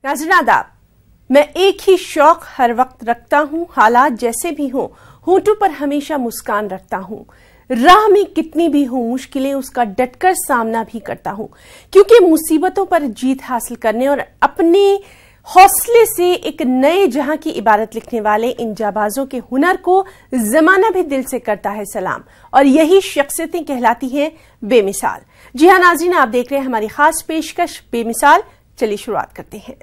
नाज़रीन आदाब, मैं एक ही शौक हर वक्त रखता हूँ, हालात जैसे भी हों, होठों पर हमेशा मुस्कान रखता हूँ। राह में कितनी भी हो मुश्किलें, उसका डटकर सामना भी करता हूँ, क्योंकि मुसीबतों पर जीत हासिल करने और अपने हौसले से एक नए जहां की इबारत लिखने वाले इन जाबाजों के हुनर को जमाना भी दिल से करता है सलाम। और यही शख्सियतें कहलाती हैं बेमिसाल। जी हां नाज़रीन, आप देख रहे हैं हमारी खास पेशकश बेमिसाल। चलिए शुरुआत करते हैं।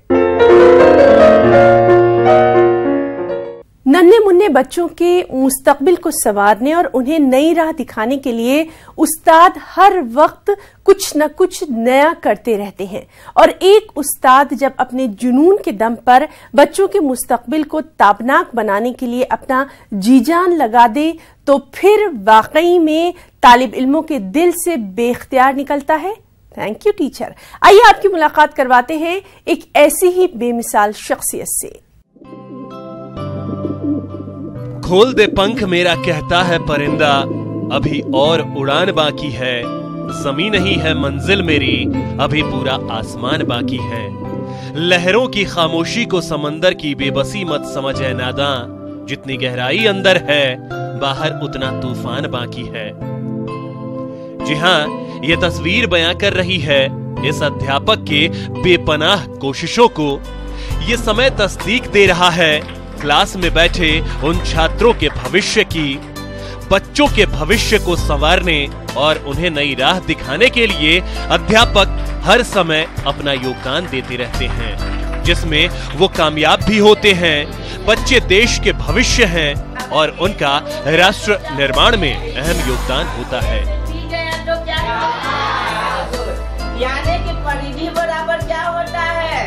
नन्हे मुन्ने बच्चों के मुस्तकबिल को संवारने और उन्हें नई राह दिखाने के लिए उस्ताद हर वक्त कुछ न कुछ नया करते रहते हैं। और एक उस्ताद जब अपने जुनून के दम पर बच्चों के मुस्तकबिल को ताबनाक बनाने के लिए अपना जी जान लगा दे तो फिर वाकई में तालिब इल्मों के दिल से बेख्तियार निकलता है। Thank you teacher. आइए आपकी मुलाकात करवाते हैं एक ऐसी ही बेमिसाल शख्सियत से। खोल दे पंख मेरा कहता है परिंदा, अभी और उड़ान बाकी है। ज़मीं नहीं है मंजिल मेरी, अभी पूरा आसमान बाकी है। लहरों की खामोशी को समंदर की बेबसी मत समझ है नादां, जितनी गहराई अंदर है बाहर उतना तूफान बाकी है। जी हाँ, ये तस्वीर बयां कर रही है इस अध्यापक के बेपनाह कोशिशों को। ये समय तस्दीक दे रहा है क्लास में बैठे उन छात्रों के भविष्य की। बच्चों के भविष्य को संवारने और उन्हें नई राह दिखाने के लिए अध्यापक हर समय अपना योगदान देते रहते हैं, जिसमें वो कामयाब भी होते हैं। बच्चे देश के भविष्य हैं और उनका राष्ट्र निर्माण में अहम योगदान होता है। यानी कि परिधि बराबर क्या होता है,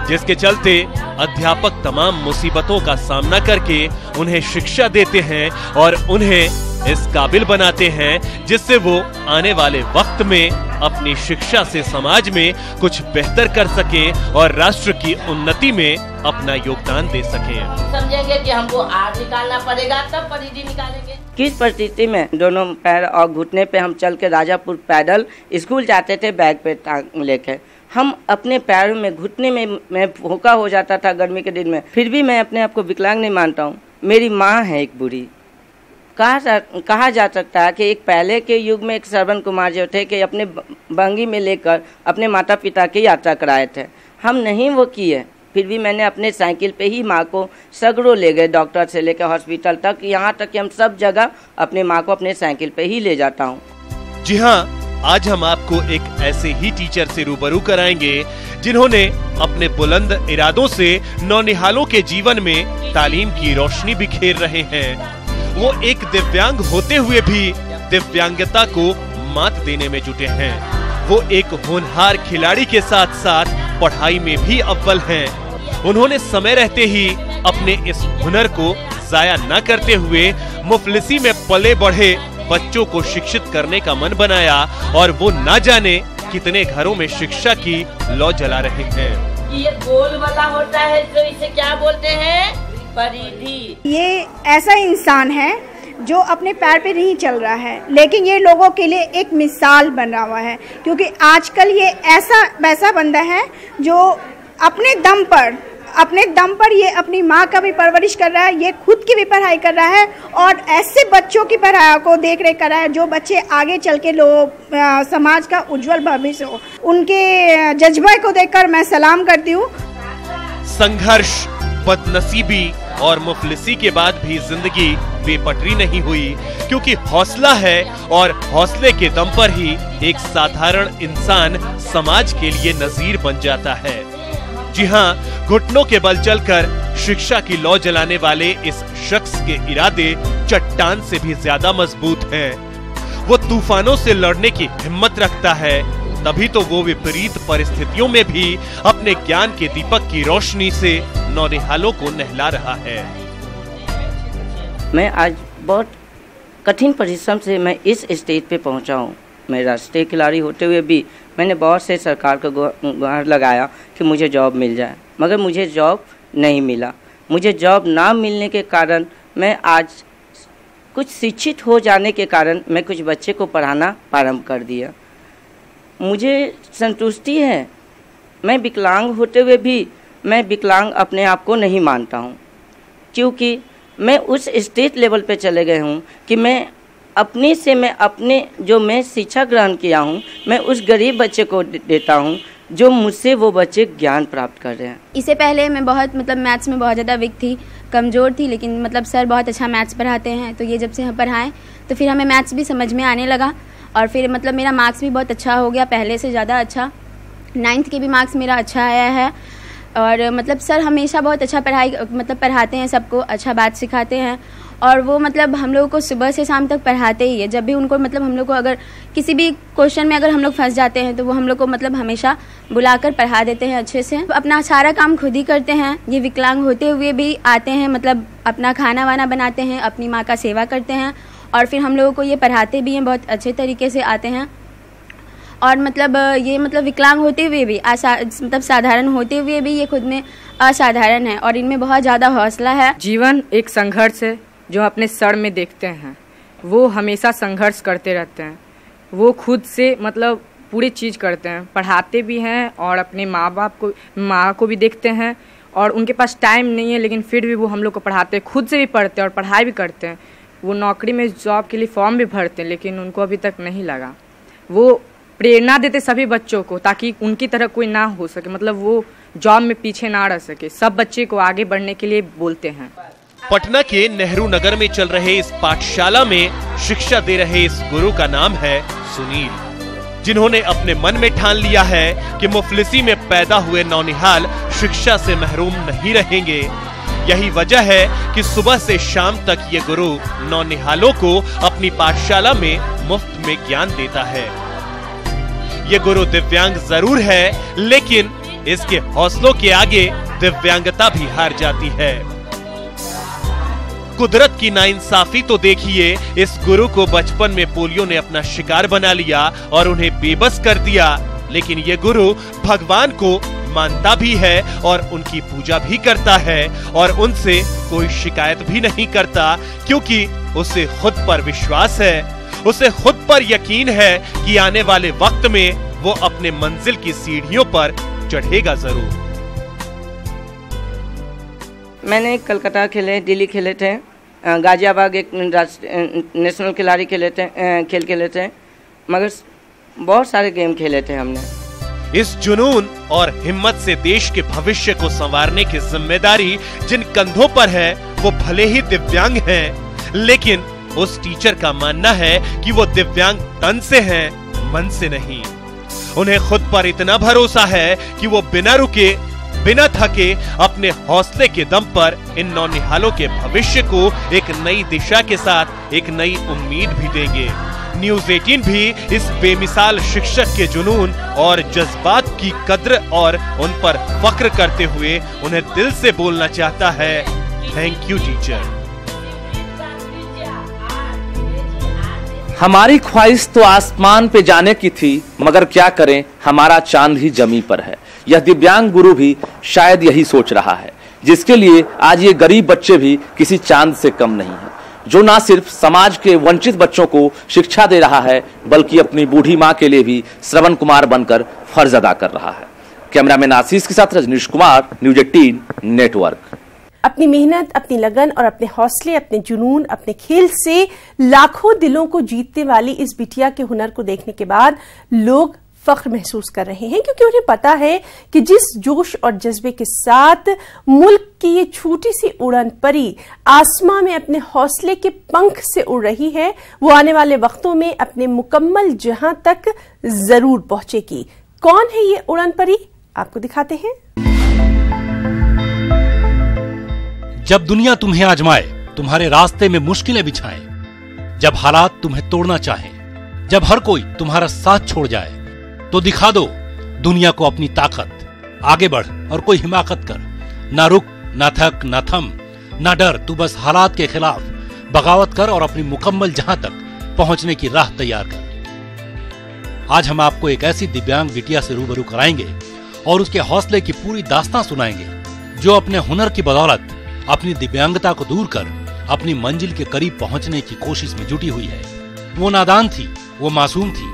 जिसके चलते अध्यापक तमाम मुसीबतों का सामना करके उन्हें शिक्षा देते हैं और उन्हें इस काबिल बनाते हैं जिससे वो आने वाले वक्त में अपनी शिक्षा से समाज में कुछ बेहतर कर सकें और राष्ट्र की उन्नति में अपना योगदान दे सकें। समझेंगे कि हमको आर निकालना पड़ेगा तब परिधि निकालेंगे। किस परिस्थिति में दोनों पैर और घुटने पे हम चल के राजापुर पैदल स्कूल जाते थे बैग पे टांग लेके। हम अपने पैरों में घुटने में मैं भूखा हो जाता था गर्मी के दिन में, फिर भी मैं अपने आप को विकलांग नहीं मानता हूँ। मेरी माँ है एक बूढ़ी। कहा जा सकता है कि एक पहले के युग में एक श्रवण कुमार जो थे कि अपने बंगी में लेकर अपने माता पिता की यात्रा कराए थे। हम नहीं वो किए, फिर भी मैंने अपने साइकिल पे ही माँ को सगरों ले गए, डॉक्टर से लेकर हॉस्पिटल तक, यहाँ तक कि हम सब जगह अपने माँ को अपने साइकिल पे ही ले जाता हूँ। जी हाँ, आज हम आपको एक ऐसे ही टीचर से रूबरू कराएंगे जिन्होंने अपने बुलंद इरादों से नौनिहालों के जीवन में तालीम की रोशनी बिखेर रहे हैं। वो एक दिव्यांग होते हुए भी दिव्यांगता को मात देने में जुटे हैं। वो एक होनहार खिलाड़ी के साथ साथ पढ़ाई में भी अव्वल हैं। उन्होंने समय रहते ही अपने इस हुनर को जाया न करते हुए मुफलिसी में पले बढ़े बच्चों को शिक्षित करने का मन बनाया और वो न जाने कितने घरों में शिक्षा की लौ जला रहे हैं। ये गोल वाला होता है तो इसे क्या बोलते हैं, परिधि। ये ऐसा इंसान है जो अपने पैर पे नहीं चल रहा है, लेकिन ये लोगों के लिए एक मिसाल बना हुआ है, क्योंकि आजकल ये ऐसा वैसा बंदा है जो अपने दम पर ये अपनी माँ का भी परवरिश कर रहा है, ये खुद की भी पढ़ाई कर रहा है और ऐसे बच्चों की पढ़ाई को देख रेख कर रहा है जो बच्चे आगे चल के समाज का उज्जवल भविष्य हो। उनके जज्बे को देखकर मैं सलाम करती हूँ। संघर्ष, बदनसीबी और मुफलिसी के बाद भी जिंदगी बेपटरी नहीं हुई, क्योंकि हौसला है और हौसले के दम पर ही एक साधारण इंसान समाज के लिए नजीर बन जाता है। जी हाँ, घुटनों के बल चलकर शिक्षा की लौ जलाने वाले इस शख्स के इरादे चट्टान से भी ज्यादा मजबूत हैं। वो तूफानों से लड़ने की हिम्मत रखता है, तभी तो वो विपरीत परिस्थितियों में भी अपने ज्ञान के दीपक की रोशनी से नौनिहालों को नहला रहा है। मैं आज बहुत कठिन परिश्रम से मैं इस स्टेज पे पहुंचा हूं। मैं राष्ट्रीय खिलाड़ी होते हुए भी मैंने बहुत से सरकार को गुहार लगाया कि मुझे जॉब मिल जाए, मगर मुझे जॉब नहीं मिला। मुझे जॉब ना मिलने के कारण मैं आज कुछ शिक्षित हो जाने के कारण मैं कुछ बच्चे को पढ़ाना प्रारंभ कर दिया। मुझे संतुष्टि है मैं विकलांग होते हुए भी मैं विकलांग अपने आप को नहीं मानता हूँ, क्योंकि मैं उस स्टेट लेवल पे चले गए हूँ कि मैं अपने जो मैं शिक्षा ग्रहण किया हूँ मैं उस गरीब बच्चे को देता हूँ जो मुझसे वो बच्चे ज्ञान प्राप्त कर रहे हैं। इससे पहले मैं बहुत मैथ्स में बहुत ज़्यादा वीक थी, कमज़ोर थी, लेकिन सर बहुत अच्छा मैथ्स पढ़ाते हैं, तो ये जब से हम पढ़ाएं तो फिर हमें मैथ्स भी समझ में आने लगा और फिर मेरा मार्क्स भी बहुत अच्छा हो गया, पहले से ज़्यादा अच्छा। 9th के भी मार्क्स मेरा अच्छा आया है और सर हमेशा बहुत अच्छा पढ़ाते हैं, सबको अच्छा बात सिखाते हैं और वो हम लोगों को सुबह से शाम तक पढ़ाते ही है। जब भी उनको हम लोग को अगर किसी भी क्वेश्चन में अगर हम लोग फंस जाते हैं तो वो हम लोग को हमेशा बुलाकर पढ़ा देते हैं अच्छे से। अपना सारा काम खुद ही करते हैं, ये विकलांग होते हुए भी आते हैं, अपना खाना वाना बनाते हैं, अपनी माँ का सेवा करते हैं और फिर हम लोगों को ये पढ़ाते भी हैं, बहुत अच्छे तरीके से आते हैं। और ये विकलांग होते हुए भी साधारण होते हुए भी ये खुद में असाधारण है और इनमें बहुत ज़्यादा हौसला है। जीवन एक संघर्ष है जो अपने सर में देखते हैं, वो हमेशा संघर्ष करते रहते हैं। वो खुद से पूरी चीज़ करते हैं, पढ़ाते भी हैं और अपने माँ को भी देखते हैं और उनके पास टाइम नहीं है लेकिन फिर भी वो हम लोग को पढ़ाते हैं, खुद से भी पढ़ते हैं और पढ़ाई भी करते हैं। वो नौकरी में जॉब के लिए फॉर्म भी भरते हैं लेकिन उनको अभी तक नहीं लगा। वो प्रेरणा देते सभी बच्चों को ताकि उनकी तरह कोई ना हो सके, वो जॉब में पीछे ना रह सके, सब बच्चे को आगे बढ़ने के लिए बोलते हैं। पटना के नेहरू नगर में चल रहे इस पाठशाला में शिक्षा दे रहे इस गुरु का नाम है सुनील, जिन्होंने अपने मन में ठान लिया है कि मुफलिसी में पैदा हुए नौनिहाल शिक्षा से महरूम नहीं रहेंगे। यही वजह है कि सुबह से शाम तक ये गुरु नौनिहालों को अपनी पाठशाला में मुफ्त में ज्ञान देता है। ये गुरु दिव्यांग जरूर है लेकिन इसके हौसलों के आगे दिव्यांगता भी हार जाती है। कुदरत की नाइंसाफी तो देखिए, इस गुरु को बचपन में पोलियो ने अपना शिकार बना लिया और उन्हें बेबस कर दिया, लेकिन ये गुरु भगवान को मानता भी है और उनकी पूजा भी करता है और उनसे कोई शिकायत भी नहीं करता क्योंकि उसे खुद पर विश्वास है, उसे खुद पर यकीन है कि आने वाले वक्त में वो अपने मंजिल की सीढ़ियों पर चढ़ेगा जरूर। मैंने कलकत्ता खेले, दिल्ली खेले थे, गाजियाबाद एक नेशनल खिलाड़ी खेल खेले थे, मगर बहुत सारे गेम खेले थे हमने। इस जुनून और हिम्मत से देश के भविष्य को संवारने की जिम्मेदारी जिन कंधों पर है वो भले ही दिव्यांग हैं, लेकिन उस टीचर का मानना है कि वो दिव्यांग तन से हैं, मन से नहीं। उन्हें खुद पर इतना भरोसा है कि वो बिना रुके बिना थके अपने हौसले के दम पर इन नौनिहालों के भविष्य को एक नई दिशा के साथ एक नई उम्मीद भी देंगे। न्यूज़ 18 भी इस बेमिसाल शिक्षक के जुनून और जज्बात की कद्र और उन पर फख्र करते हुए उन्हें दिल से बोलना चाहता है, थैंक यू टीचर। हमारी ख्वाहिश तो आसमान पे जाने की थी, मगर क्या करें हमारा चांद ही जमी पर है। यह दिव्यांग गुरु भी शायद यही सोच रहा है, जिसके लिए आज ये गरीब बच्चे भी किसी चांद से कम नहीं है, जो ना सिर्फ समाज के वंचित बच्चों को शिक्षा दे रहा है बल्कि अपनी बूढ़ी माँ के लिए भी श्रवण कुमार बनकर फर्ज अदा कर रहा है। कैमरामैन आशीष के साथ रजनीश कुमार, न्यूज़ 18 नेटवर्क। अपनी मेहनत, अपनी लगन और अपने हौसले, अपने जुनून, अपने खेल से लाखों दिलों को जीतने वाली इस बिटिया के हुनर को देखने के बाद लोग फख्र महसूस कर रहे हैं, क्योंकि उन्हें पता है कि जिस जोश और जज्बे के साथ मुल्क की ये छोटी सी उड़न परी आसमां में अपने हौसले के पंख से उड़ रही है, वो आने वाले वक्तों में अपने मुकम्मल जहां तक जरूर पहुंचेगी। कौन है ये उड़न परी, आपको दिखाते हैं। जब दुनिया तुम्हें आजमाए, तुम्हारे रास्ते में मुश्किलें बिछाए, जब हालात तुम्हें तोड़ना चाहे, जब हर कोई तुम्हारा साथ छोड़ जाए, तो दिखा दो दुनिया को अपनी ताकत। आगे बढ़ और कोई हिमाकत कर, ना रुक, ना थक, ना थम, ना डर, तू बस हालात के खिलाफ बगावत कर और अपनी मुकम्मल जहां तक पहुंचने की राह तैयार कर। आज हम आपको एक ऐसी दिव्यांग बिटिया से रूबरू कराएंगे और उसके हौसले की पूरी दास्तां सुनाएंगे, जो अपने हुनर की बदौलत अपनी दिव्यांगता को दूर कर अपनी मंजिल के करीब पहुंचने की कोशिश में जुटी हुई है। वो नादान थी, वो मासूम थी,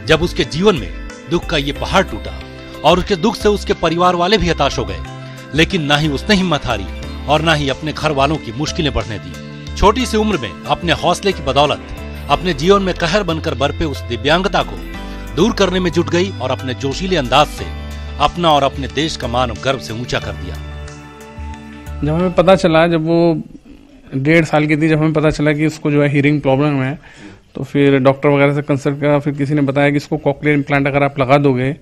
जब उसके जीवन में दुख का ये पहाड़ टूटा और उसके दुख से उसके परिवार वाले भी हताश हो गए, लेकिन ना ही उसने हिम्मत हारी और ना ही अपने घर वालों की मुश्किलें बढ़ने दी। छोटी सी उम्र में अपने हौसले की बदौलत अपने जीवन में कहर बनकर बरपे उस दिव्यांगता को दूर करने में जुट गई और अपने जोशीले अंदाज से अपना और अपने देश का मान गर्व से ऊंचा कर दिया। जब हमें पता चला, जब वो 1.5 साल की थी, जब हमें पता चला कि उसको जो है हीयरिंग प्रॉब्लम है, तो फिर डॉक्टर वगैरह से कंसल्ट करा। फिर किसी ने बताया कि इसको कॉकलियर इम्प्लांट अगर आप लगा दोगे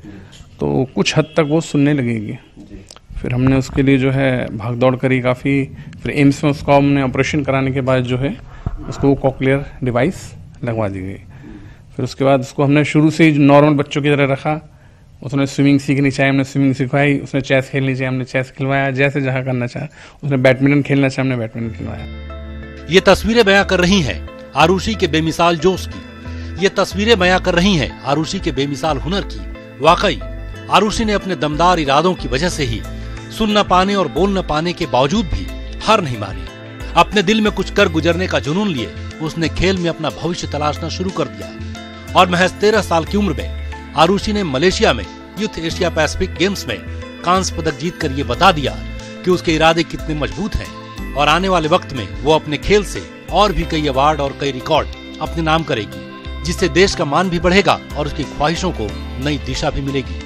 तो कुछ हद तक वो सुनने लगेगी। फिर हमने उसके लिए जो है भाग दौड़ करी काफ़ी। फिर एम्स में उसका हमने ऑपरेशन कराने के बाद जो है उसको वो कॉकलियर डिवाइस लगवा दी गई। फिर उसके बाद उसको हमने शुरू से ही नॉर्मल बच्चों की तरह रखा। उसने स्विमिंग सीखनी चाहिए, हमने स्विमिंग सिखवाई। उसने चेस खेलनी चाहिए, हमने चेस खिलवाया। जैसे जहाँ करना चाहा, उसने बैडमिंटन खेलना चाहिए, हमने बैडमिंटन खिलवाया। ये तस्वीरें बयां कर रही हैं आरुषि के बेमिसाल जोश की। ये तस्वीरें बयां कर रही हैं आरुषि के बेमिसाल हुनर की। वाकई आरुषि ने अपने दमदार इरादों की वजह से ही सुन न पाने और बोल न पाने के बावजूद भी हार नहीं मानी। अपने दिल में कुछ कर गुजरने का जुनून लिए उसने खेल में अपना भविष्य तलाशना शुरू कर दिया और महज 13 साल की उम्र में आरुषि ने मलेशिया में यूथ एशिया पैसिफिक गेम्स में कांस्य पदक जीतकर ये बता दिया कि उसके इरादे कितने मजबूत हैं और आने वाले वक्त में वो अपने खेल से और भी कई अवार्ड और कई रिकॉर्ड अपने नाम करेगी, जिससे देश का मान भी बढ़ेगा और उसकी ख्वाहिशों को नई दिशा भी मिलेगी।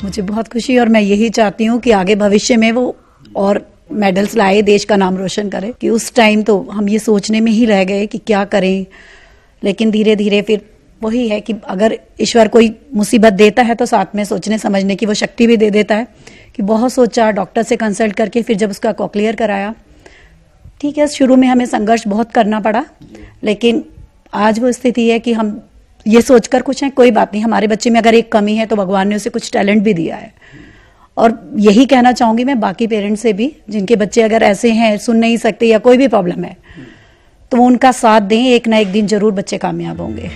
मुझे बहुत खुशी और मैं यही चाहती हूँ कि आगे भविष्य में वो और मेडल्स लाए, देश का नाम रोशन करे। कि उस टाइम तो हम ये सोचने में ही रह गए कि क्या करें, लेकिन धीरे धीरे फिर वही है कि अगर ईश्वर कोई मुसीबत देता है तो साथ में सोचने समझने की वो शक्ति भी दे देता है। कि बहुत सोचा, डॉक्टर से कंसल्ट करके फिर जब उसका कॉकलियर कराया, ठीक है, शुरू में हमें संघर्ष बहुत करना पड़ा, लेकिन आज वो स्थिति है कि हम ये सोचकर कुछ है, कोई बात नहीं, हमारे बच्चे में अगर एक कमी है तो भगवान ने उसे कुछ टैलेंट भी दिया है। और यही कहना चाहूंगी मैं बाकी पेरेंट्स से भी, जिनके बच्चे अगर ऐसे हैं, सुन नहीं सकते या कोई भी प्रॉब्लम है, तो वो उनका साथ दें। एक ना एक दिन जरूर बच्चे कामयाब होंगे।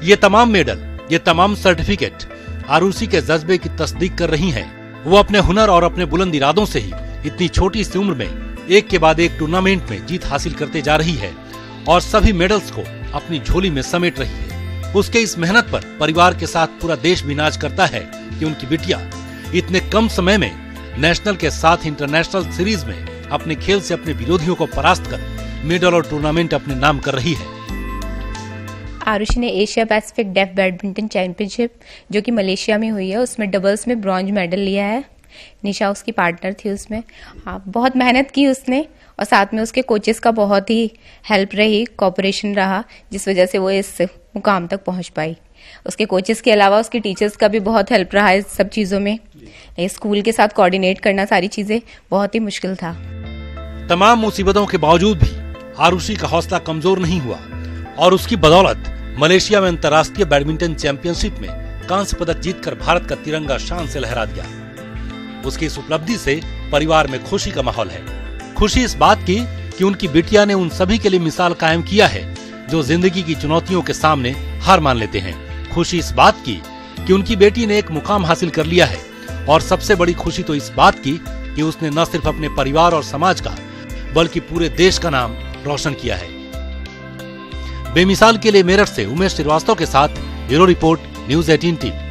ये तमाम मेडल, ये तमाम सर्टिफिकेट आरुषि के जज्बे की तस्दीक कर रही हैं। वो अपने हुनर और अपने बुलंद इरादों से ही इतनी छोटी सी उम्र में एक के बाद एक टूर्नामेंट में जीत हासिल करते जा रही है और सभी मेडल्स को अपनी झोली में समेट रही है। उसके इस मेहनत पर परिवार के साथ पूरा देश भी नाज करता है कि उनकी बिटिया इतने कम समय में नेशनल के साथ इंटरनेशनल सीरीज में अपने खेल से अपने विरोधियों को परास्त कर मेडल और टूर्नामेंट अपने नाम कर रही है। आरुषि ने Asia Pacific def badminton championship जो कि मलेशिया में हुई है, उसमें डबल्स में ब्रॉन्ज मेडल लिया है। निशा उसकी पार्टनर थी उसमें। हाँ, बहुत मेहनत की उसने और साथ में उसके कोचेस का बहुत ही हेल्प रही, कोऑपरेशन रहा, जिस वजह से वो इस मुकाम तक पहुंच पाई। उसके कोचेस के अलावा उसके टीचर्स का भी बहुत हेल्प रहा इस सब चीज़ों में। स्कूल के साथ कोऑर्डिनेट करना सारी चीज़ें बहुत ही मुश्किल था। तमाम मुसीबतों के बावजूद भी आरुषि का हौसला कमजोर नहीं हुआ और उसकी बदौलत मलेशिया में अंतर्राष्ट्रीय बैडमिंटन चैंपियनशिप में कांस्य पदक जीतकर भारत का तिरंगा शान से लहरा दिया। उसकी इस उपलब्धि से परिवार में खुशी का माहौल है। खुशी इस बात की कि उनकी बिटिया ने उन सभी के लिए मिसाल कायम किया है जो जिंदगी की चुनौतियों के सामने हार मान लेते हैं। खुशी इस बात की कि उनकी बेटी ने एक मुकाम हासिल कर लिया है और सबसे बड़ी खुशी तो इस बात की कि उसने न सिर्फ अपने परिवार और समाज का बल्कि पूरे देश का नाम रोशन किया है। बेमिसाल के लिए मेरठ से उमेश श्रीवास्तव के साथ ब्यूरो रिपोर्ट, न्यूज़ 18 टीवी।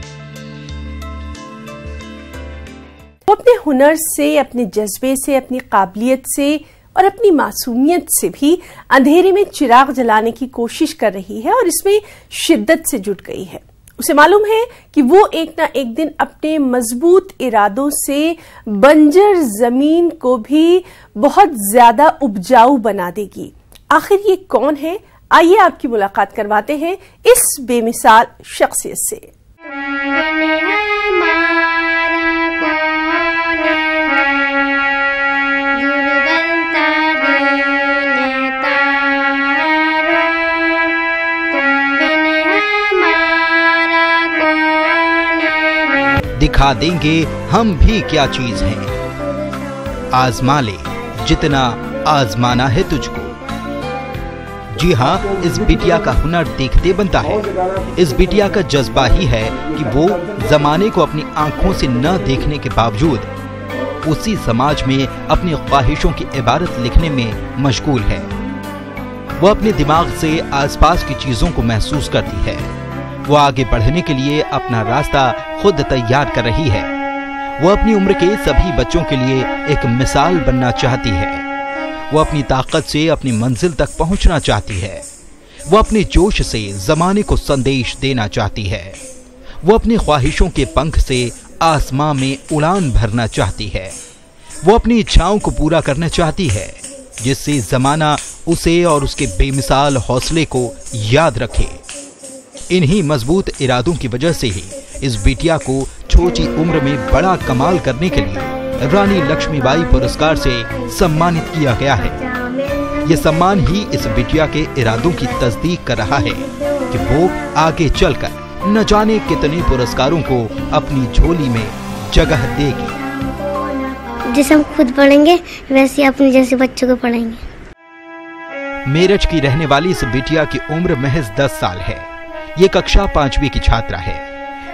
वो अपने हुनर से, अपने जज्बे से, अपनी काबिलियत से और अपनी मासूमियत से भी अंधेरे में चिराग जलाने की कोशिश कर रही है और इसमें शिद्दत से जुट गई है। उसे मालूम है कि वो एक ना एक दिन अपने मजबूत इरादों से बंजर जमीन को भी बहुत ज्यादा उपजाऊ बना देगी। आखिर ये कौन है? आइए आपकी मुलाकात करवाते हैं इस बेमिसाल शख्सियत से। दिखा देंगे हम भी क्या चीज हैं। आजमा ले जितना आजमाना है तुझको। जी हाँ, इस बिटिया का हुनर देखते बनता है। इस बिटिया का जज्बा ही है कि वो जमाने को अपनी आंखों से न देखने के बावजूद उसी समाज में अपनी ख्वाहिशों की इबारत लिखने में मशगूल है। वो अपने दिमाग से आसपास की चीजों को महसूस करती है। वो आगे बढ़ने के लिए अपना रास्ता खुद तैयार कर रही है। वो अपनी उम्र के सभी बच्चों के लिए एक मिसाल बनना चाहती है। वो अपनी ताकत से अपनी मंजिल तक पहुंचना चाहती है। वो अपने जोश से जमाने को संदेश देना चाहती है। वो अपनी ख्वाहिशों के पंख से आसमां में उड़ान भरना चाहती है। वो अपनी इच्छाओं को पूरा करना चाहती है, जिससे जमाना उसे और उसके बेमिसाल हौसले को याद रखे। इन्हीं मजबूत इरादों की वजह से ही इस बिटिया को छोटी उम्र में बड़ा कमाल करने के लिए रानी लक्ष्मीबाई पुरस्कार से सम्मानित किया गया है। ये सम्मान ही इस बिटिया के इरादों की तस्दीक कर रहा है कि वो आगे चलकर न जाने कितने पुरस्कारों को अपनी झोली में जगह देगी। जैसे हम खुद पढ़ेंगे वैसे अपने जैसे बच्चों को पढ़ाएंगे। मेरठ की रहने वाली इस बिटिया की उम्र महज 10 साल है। ये कक्षा 5वीं की छात्रा है।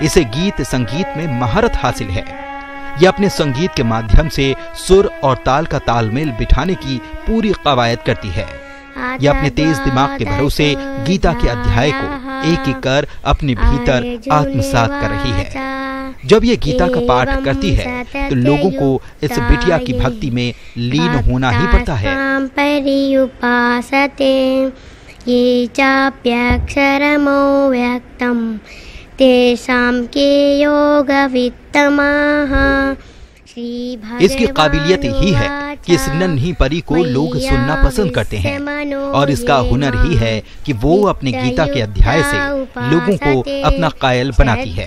इसे गीत संगीत में महारत हासिल है। ये अपने संगीत के माध्यम से सुर और ताल का तालमेल बिठाने की पूरी कवायद करती है। ये अपने तेज दिमाग के भरोसे गीता के अध्याय को एक एक कर अपने भीतर आत्मसात कर रही है। जब ये गीता का पाठ करती है तो लोगों को इस बिटिया की भक्ति में लीन होना ही पड़ता है। ये चाप्यक्षरमो व्यक्तम तेषां के योग वित्तमाः। इसकी काबिलियत ही है कि इस नन्ही परी को लोग सुनना पसंद करते हैं, और इसका हुनर ही है कि वो अपने गीता के अध्याय से लोगों को अपना कायल बनाती है।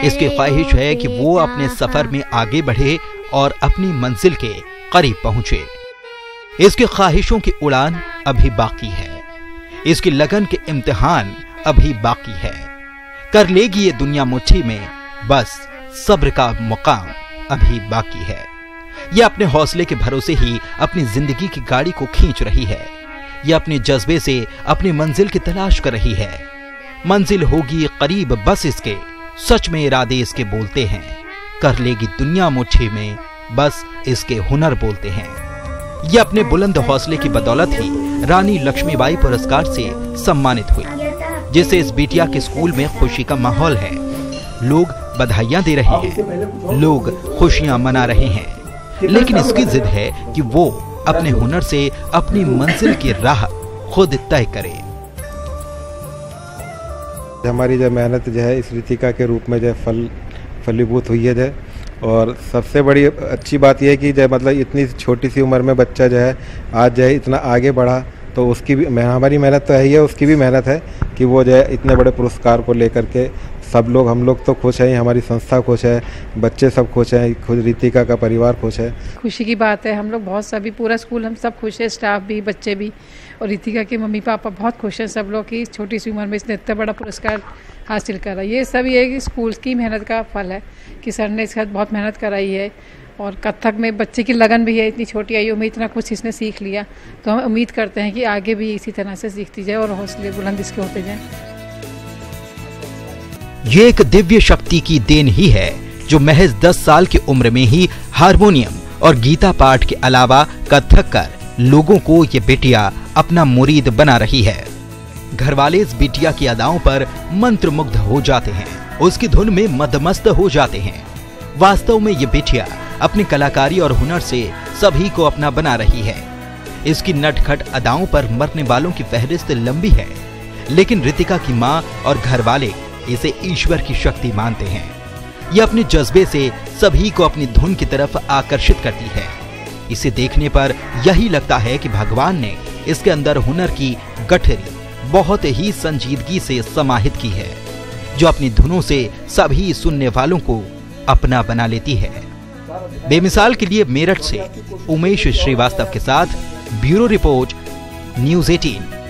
इसकी ख्वाहिश है कि वो अपने सफर में आगे बढ़े और अपनी मंजिल के करीब पहुंचे। इसकी ख्वाहिशों की उड़ान अभी बाकी है। इसकी लगन के इम्तिहान अभी बाकी है। कर लेगी ये दुनिया मुट्ठी में, बस सब्र का मुकाम अभी बाकी है। ये अपने हौसले के भरोसे ही अपनी जिंदगी की गाड़ी को खींच रही है। ये अपने जज्बे से अपनी मंजिल की तलाश कर रही है। मंजिल होगी करीब बस इसके, सच में इरादे इसके बोलते हैं। कर लेगी दुनिया मुट्ठी में, बस इसके हुनर बोलते हैं। ये अपने बुलंद हौसले की बदौलत ही रानी लक्ष्मीबाई पुरस्कार से सम्मानित हुई, जिससे इस बिटिया के स्कूल में खुशी का माहौल है। लोग बधाइयां दे रहे हैं, लोग खुशियां मना रहे हैं, लेकिन इसकी जिद है कि वो अपने हुनर से अपनी मंजिल की राह खुद तय करे। हमारी जो मेहनत जो है इस रितिका के रूप में जो फलीभूत हुई है, और सबसे बड़ी अच्छी बात यह है कि जो मतलब इतनी छोटी सी उम्र में बच्चा जो है आज जो है इतना आगे बढ़ा, तो उसकी भी हमारी मेहनत तो है ही है, उसकी भी मेहनत है कि वो जो है इतने बड़े पुरस्कार को लेकर के सब लोग, हम लोग तो खुश हैं, हमारी संस्था खुश है, बच्चे सब खुश हैं, खुद रितिका का परिवार खुश है। खुशी की बात है। हम लोग बहुत सभी पूरा स्कूल हम सब खुश है, स्टाफ भी, बच्चे भी, और रितिका के मम्मी पापा बहुत खुश हैं सब लोग की छोटी सी उम्र में इसने इतना बड़ा पुरस्कार हासिल करा। ये सब ये कि स्कूल की मेहनत का फल है कि सर ने इसके साथ बहुत मेहनत कराई है, और कथक में बच्चे की लगन भी है। इतनी छोटी आयु में इतना कुछ इसने सीख लिया, तो हम उम्मीद करते हैं कि आगे भी इसी तरह से सीखती जाए और हौसले बुलंद इसके होते जाएं। ये एक दिव्य शक्ति की देन ही है जो महज 10 साल की उम्र में ही हारमोनियम और गीता पाठ के अलावा कथक कर लोगों को ये बिटिया अपना मुरीद बना रही है। घर वाले इस बिटिया की अदाओं पर मंत्रमुग्ध हो जाते हैं, उसकी धुन में मदमस्त हो जाते हैं। वास्तव में ये बिटिया अपनी कलाकारी और हुनर से सभी को अपना बना रही है। इसकी नटखट अदाओं पर मरने वालों की फहरिस्त लंबी है, लेकिन रितिका की माँ और घर वाले इसे ईश्वर की शक्ति मानते हैं। ये अपने जज्बे से सभी को अपनी धुन की तरफ आकर्षित करती है। इसे देखने पर यही लगता है कि भगवान ने इसके अंदर हुनर की गठरी बहुत ही संजीदगी से समाहित की है, जो अपनी धुनों से सभी सुनने वालों को अपना बना लेती है। बेमिसाल के लिए मेरठ से उमेश श्रीवास्तव के साथ ब्यूरो रिपोर्ट, न्यूज़ 18।